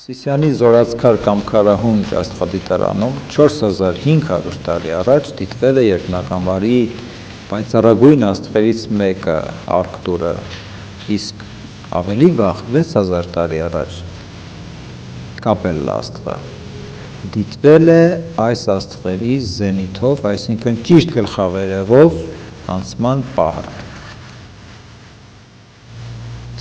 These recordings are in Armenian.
Սիսիանի զորացքար կամ քարահունջ աստղադիտարանում 4500 տարի առաջ դիտվել է երկնակամարի պայծառագույն աստղերից մեկը Արկտուրը, իսկ ավելի վաղ 6000 տարի առաջ Կապելլա աստղը դիտվել է այս աստղերի զենիթով, այսինքն ճիշտ գլխավերևով անցման պահը։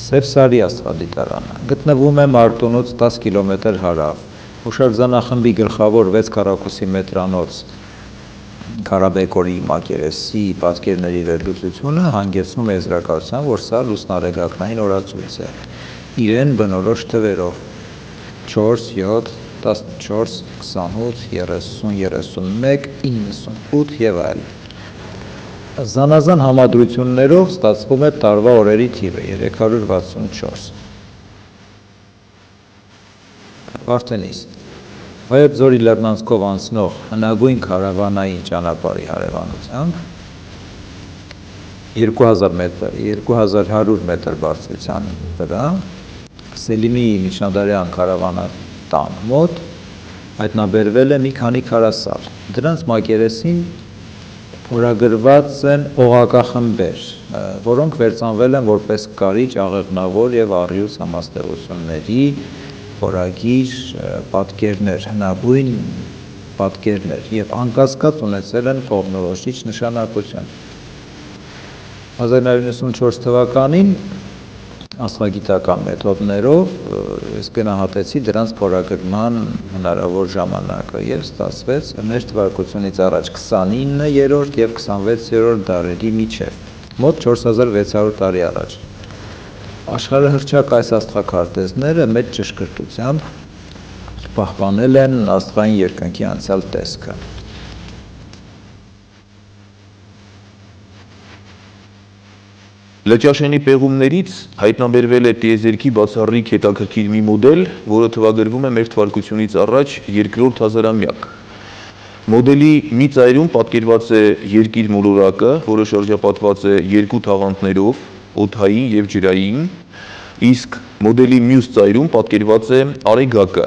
Սևսարի աստղադիտարանը գտնվում է Մարտունուց 10 կիլոմետր հարավ։ Հուշարձանախմբի գլխավոր 6 քառակուսի մետրանոց Քարաբեկորի մակերեսի պատկերների վերլուծությունը հանգեցնում է եզրակացության, որ սա լուսնարեգակնային օրացույց է, իրեն բնորոշ թվերով 4, 7, 14, 28, 30, 31, 98 և այլն։ Զանազան համադրություններով ստացվում է տարվա օրերի թիվը 364։ Վարդենիս Վայոց ձորի լեռնանցքով անցնող հնագույն քարավանային ճանապարհի հարևանությամբ 2100 մետր բարձրության վրա Սելիմի միջնադարյան քարավանատան մոտ հայտնաբերվել է մի քանի քարասալ։ Դրանց մակերեսին փորագրված են օղակախմբեր, որոնք վերծանվել են որպես կարիճ, աղեղնավոր և առյուծ համաստեղությունների փորագիր պատկերներ, հնագույն պատկերներ և անկասկած ունեցել են կողմնորոշիչ նշանակություն։ 1994 թվականին աստղագիտական մեթոդներով ես գնահատեցի դրանց փորագրման հնարավոր ժամանակը և ստացվեց մ.թ.ա. 29-րդ և 26-րդ դարերի միջև, մոտ 4600 տարի առաջ։ Աշխարհահռչակ այս աստղաքարտեզները մեծ ճշգրտությամբ պահպանել են աստղային երկնքի անցյալ տեսքը։ Լճաշենի պեղումներից հայտնաբերվել է տիեզերքի բացառիկ հետաքրքիր մի մոդել, որը թվագրվում է մ.թ.ա. երկրորդ հազարամյակ։ Մոդելի մի ծայրում պատկերված է երկիր մոլորակը, որը շրջապատված է երկու թաղանթներով՝ օդային և ջրային, իսկ մոդելի մյուս ծայրում պատկերված է արեգակը։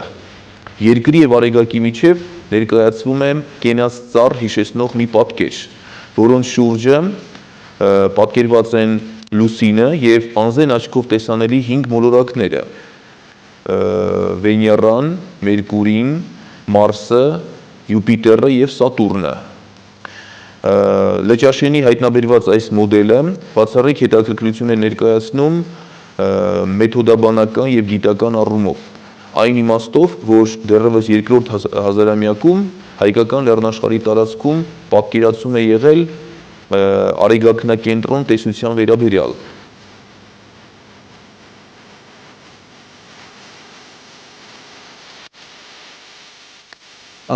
Երկրի և արեգակի միջև ներկայացվում է կենաց ծառ հիշեցնող մի պատկեր, որոնց շուրջը պատկերված են Լուսինը և անզեն աչքով տեսանելի 5 մոլորակները՝ Վեներան, Մերկուրին, Մարսը, Յուպիտերը և Սատուրնը։ Լճաշենի հայտնաբերված այս մոդելը բացառիկ հետաքրքրություն է ներկայացնում մեթոդաբանական և գիտական առումով, այն իմաստով, որ դեռևս երկրորդ հազարամյակում հայկական լեռնաշխարհի տարածքում պատկերացում է եղել արեգակնակենտրոն տեսության վերաբերյալ։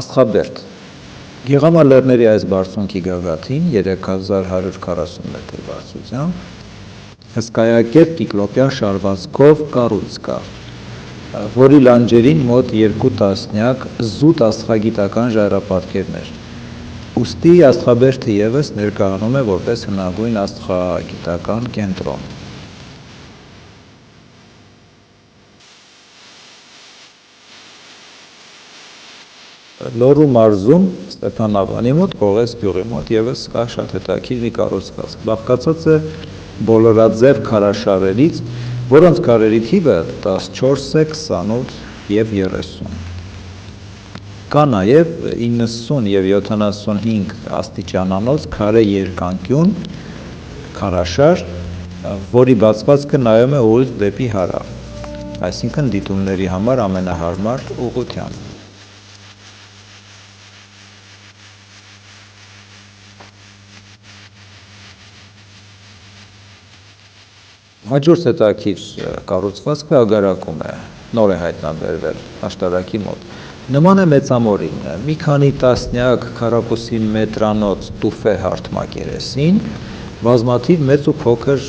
Աստղաբերդ Գեղամա լեռների այս բարձունքի գագաթին 3140 մետր բարձրությամբ հսկայակետ կիկլոպյան շարվածքով կառույց կա, որի լանջերին մոտ 2 տասնյակ զուտ աստղագիտական ժայռապատկերներ, ուստի աստղաբերդը ևս ներկայանում է որպես հնագույն աստղագիտական կենտրոն։ Լոռու մարզում Ստեփանավանի մոտ, Կողես գյուղի մոտ ևս կա շատ հետաքրքիր մի կառուցվածք, բաղկացած է բոլորաձև քարաշարերից, որոնց քարերի թիվը 14 է, 28 և 30։ Կա նաև 90 և 75 աստիճանանոց քարե երկանկյուն քարաշար, որի բացվածքը նայում է ուղիղ դեպի հարավ, այսինքն դիտումների համար ամենահարմար ուղղությամբ։ Հաջորդ հետաքրքիր կառուցվածքը ագարակում է, նոր է հայտնաբերվել աշտարակի մոտ։ Նման է մեծամորին, մի քանի տասնյակ քառակուսի մետրանոց տուֆե հարթ մակերեսին բազմաթիվ մեծ ու փոքր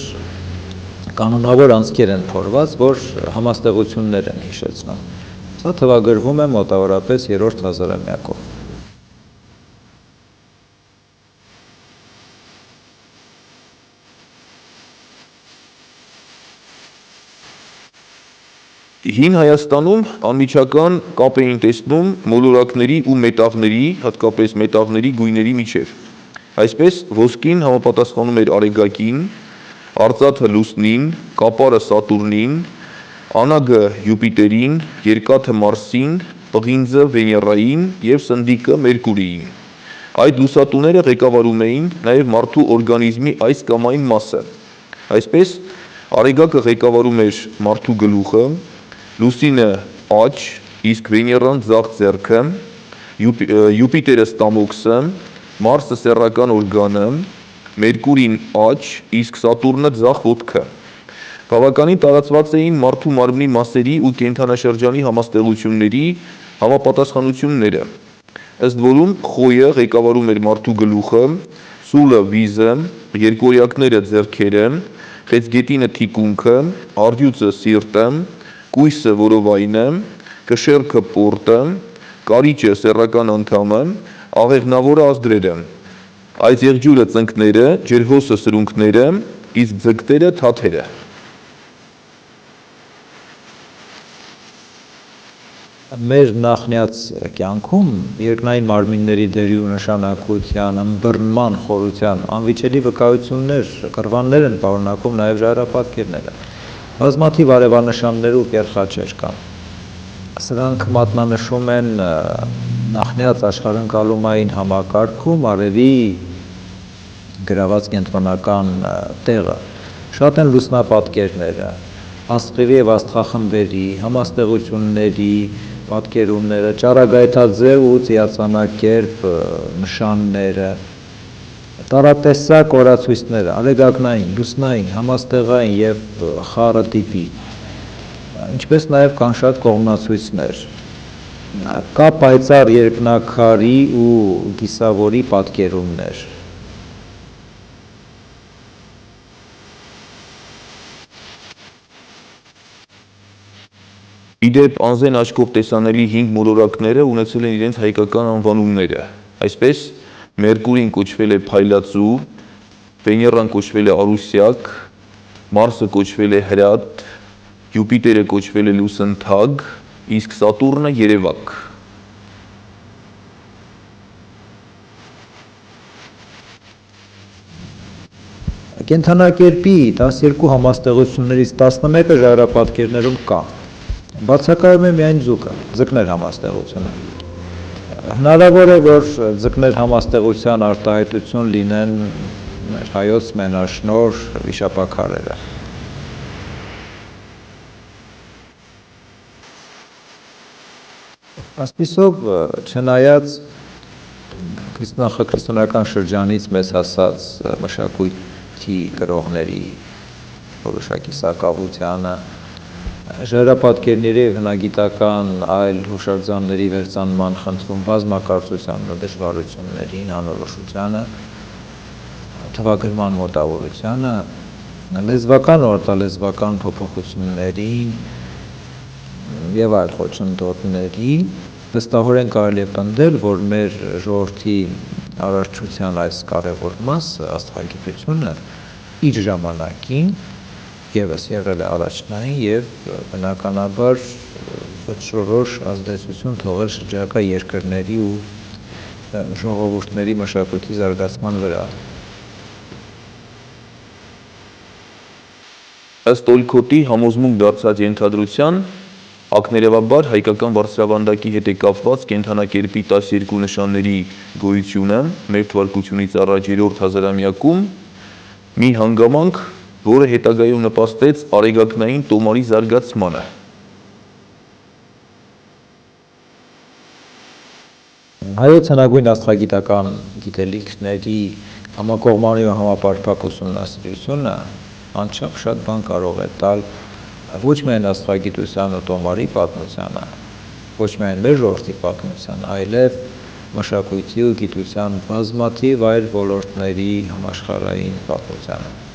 կանոնավոր անցքեր են փորված, որ համաստեղություններ են հիշեցնում։ Սա թվագրվում է մոտավորապես 3-րդ հազարամյակով։ Հին Հայաստանում անմիջական կապ էին տեսնում մոլորակների ու մետաղների, հատկապես մետաղների գույների միջև։ Այսպես ոսկին համապատասխանում էր արեգակին, արծաթը լուսնին, կապարը Սատուրնին, անագը Յուպիտերին, երկաթը Մարսին, պղինձը Վեներային և սնդիկը Մերկուրիին։ Այդ լուսատուները ղեկավարում էին նաև մարդու օրգանիզմի այս կամ այն մասը։ Այսպես արեգակը ղեկավարում էր մարդու գլուխը, լուսինը աջ, իսկ Վեներան ձախ ձեռքը, Յուպիտերը ստամոքսը, Մարսը սեռական օրգանը, Մերկուրին աջ, իսկ Սատուրնը ձախ ոտքը։ Բավականին տարածված էին մարդու մարմնի մասերի ու կենդանաշրջանի համաստեղությունների համապատասխանությունները, ըստ որում խոյը ղեկավարում էր մարդու գլուխը, սուլը վիզը, երկորյակները ձեռքերը, խեցգետինը թիկունքը, առյուծը սիրտը, կույսը որովայնը, կշեռքը պորտը, կարիճը սեռական անդամը, աղեղնավորը ազդրերը, այդ եղջյուրը ծնկները, ջրհոսը սրունքները, իսկ ձկտերը թաթերը։ Մեր նախնյաց կյանքում երկնային մարմինների դերի ու նշանակության, ըմբռնման խորության անվիճելի վկայություններ, կռվաններ են պարունակում նաև ժայռապատկերները։ Բազմաթիվ արևանշաններ ու կեռխաչեր կան։ Սրանք մատնանշում են նախնյաց աշխարհընկալումային համակարգում արևի գրաված կենտրոնական տեղը։ Շատ են լուսնապատկերները, աստղերի և աստղախմբերի, համաստեղությունների պատկերումները, ճառագայթաձև ու ծիածանակերպ նշանները, տարատեսակ օրացույցները, արեգակնային, լուսնային, համաստեղային և խառը տիպի, ինչպես նաև կան շատ կողմնացույցներ։ Կա պայծառ երկնաքարի ու կիսավորի պատկերումներ։ Իդեպ անզեն աչքով տեսանելի 5 մոլորակները ունեցել են իրենց հայկական անվանումները։ Այսպես Մերկուրին կոչվել է Փայլածու, Վեներան կոչվել է Արուսյակ, Մարսը կոչվել է Հրատ, Յուպիտերը կոչվել է Լուսնթագ, իսկ Սատուրնը Երևակ։ Կենդանակերպի 12 համաստեղություններից 11-ը ժայռապատկերներում կա։ Բացակայում է միայն ձուկը, ձկներ համաստեղությունը։ Հնարավոր է, որ ձկներ համաստեղության արտահայտություն լինեն մեր հայոց մենաշնորհ վիշապաքարերը։ Այսպիսով, չնայած նախաքրիստոնեական շրջանից մեզ հասած մշակույթի կրողների որոշակի սակավությանը, ժայռապատկերների և հնագիտական այլ հուշարձանների վերծանման խնդրում բազմակարծության դժվարություններին, անորոշությանը, թվագրման մոտավորությանը, լեզվական ու արտալեզվական փոփոխություններին և այլ խոչընդոտների, վստահորեն կարելի է պնդել, որ մեր ժողովրդի արարչության այս կարևոր մասը, աստղագիտությունը, իր ժամանակին ևս եղել է առաջնային և բնականաբար վճռորոշ ազդեցություն թողել շրջակա երկրների ու ժողովուրդների մշակույթի զարգացման վրա։ Ըստ Օլքոտի համոզմունք դարձած ենթադրության, ակներևաբար հայկական բարձրավանդակի հետ է կապված կենդանակերպի 12 նշանների գոյությունը մեր թվարկությունից առաջ 3-րդ հազարամյակում մի հանգամանք, որը հետագայում նպաստեց արեգակնային տոմարի զարգացմանը։ Հայոց հնագույն աստղագիտական գիտելիքների համակողմանի ու համապարփակ ուսումնասիրությունը անչափ շատ բան կարող է տալ ոչ միայն աստղագիտության ու տոմարի պատմությանը, ոչ միայն մեր ժողովրդի պատմությանը, այլև մշակույթի ու գիտության բազմաթիվ այլ ոլորտների համաշխարհային պատմությանը։